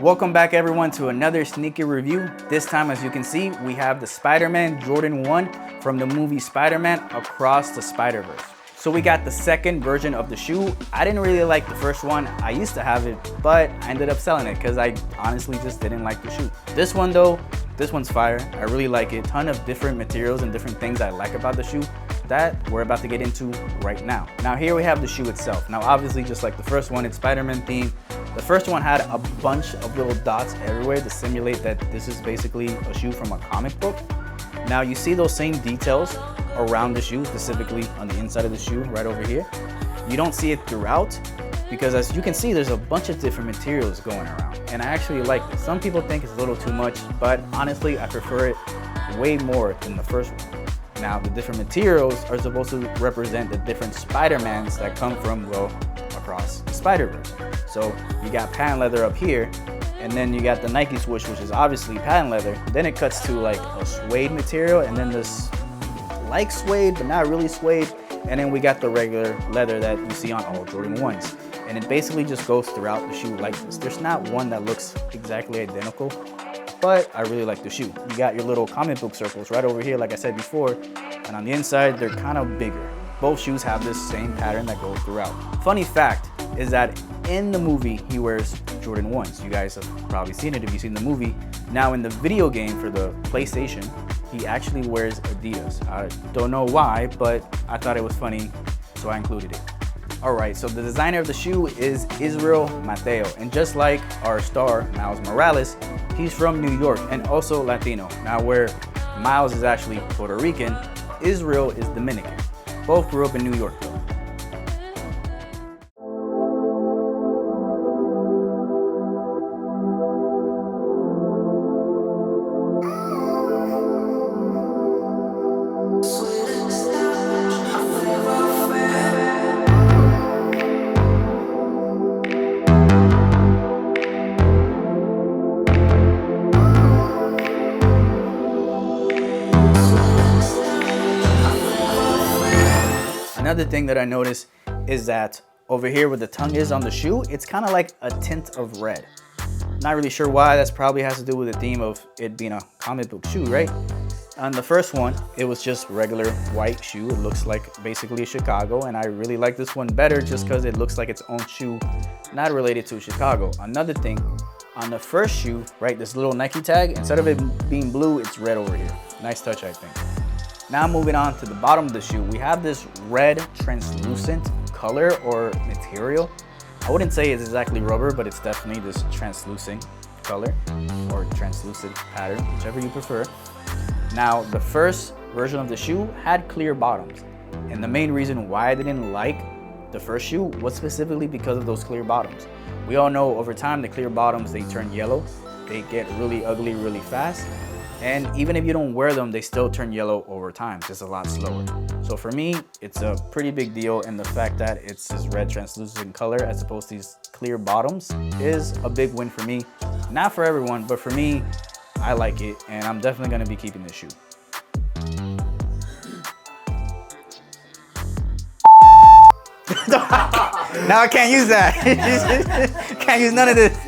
Welcome back everyone to another sneaker review. This time, as you can see, we have the Spider-Man Jordan 1 from the movie Spider-Man Across the SpiderVerse. So we got the second version of the shoe. I didn't really like the first one. I used to have it, but I ended up selling it because I honestly just didn't like the shoe. This one though, this one's fire. I really like it. Ton of different materials and different things I like about the shoe that we're about to get into right now. Now here we have the shoe itself. Now obviously, just like the first one, it's Spider-Man themed. The first one had a bunch of little dots everywhere to simulate that this is basically a shoe from a comic book. Now you see those same details around the shoe, specifically on the inside of the shoe right over here. You don't see it throughout because, as you can see, there's a bunch of different materials going around, and I actually like this. Some people think it's a little too much, but honestly I prefer it way more than the first one. Now the different materials are supposed to represent the different Spider-Mans that come from, well, across the Spider-Verse. So you got patent leather up here, and then you got the Nike swoosh, which is obviously patent leather. Then it cuts to like a suede material, and then this like suede but not really suede, and then we got the regular leather that you see on all Jordan 1s. And it basically just goes throughout the shoe like this. There's not one that looks exactly identical, but I really like the shoe. You got your little comic book circles right over here, like I said before, and on the inside they're kind of bigger. Both shoes have this same pattern that goes throughout. Funny fact is that in the movie he wears Jordan 1s. You guys have probably seen it if you've seen the movie. Now in the video game for the PlayStation, he actually wears Adidas. I don't know why, but I thought it was funny, so I included it. Alright, so the designer of the shoe is Israel Mateo, and just like our star, Miles Morales, he's from New York and also Latino. Now where Miles is actually Puerto Rican, Israel is Dominican. Both grew up in New York though. Another thing that I noticed is that over here where the tongue is on the shoe, it's kind of like a tint of red. Not really sure why. That's probably has to do with the theme of it being a comic book shoe, right? On the first one, it was just regular white shoe. It looks like basically a Chicago, and I really like this one better just because it looks like its own shoe, not related to Chicago. Another thing, on the first shoe, right, this little Nike tag, instead of it being blue, it's red over here. Nice touch, I think. Now moving on to the bottom of the shoe, we have this red translucent color or material. I wouldn't say it's exactly rubber, but it's definitely this translucent color or translucent pattern, whichever you prefer. Now the first version of the shoe had clear bottoms, and the main reason why I didn't like the first shoe was specifically because of those clear bottoms. We all know over time the clear bottoms, they turn yellow, they get really ugly really fast. And even if you don't wear them, they still turn yellow over time, just a lot slower. So for me, it's a pretty big deal, and the fact that it's this red translucent color as opposed to these clear bottoms is a big win for me. Not for everyone, but for me, I like it, and I'm definitely gonna be keeping this shoe. Now I can't use that. Can't use none of this.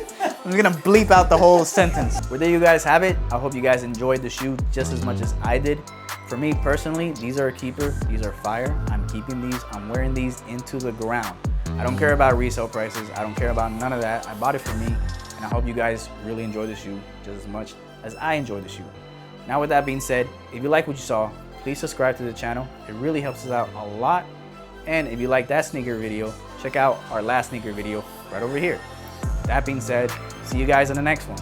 I'm gonna bleep out the whole sentence. Well, there you guys have it. I hope you guys enjoyed the shoe just as much as I did. For me personally, these are a keeper. These are fire. I'm keeping these. I'm wearing these into the ground. I don't care about resale prices. I don't care about none of that. I bought it for me, and I hope you guys really enjoy the shoe just as much as I enjoy the shoe. Now with that being said, if you like what you saw, please subscribe to the channel. It really helps us out a lot. And if you like that sneaker video, check out our last sneaker video right over here. That being said, see you guys in the next one.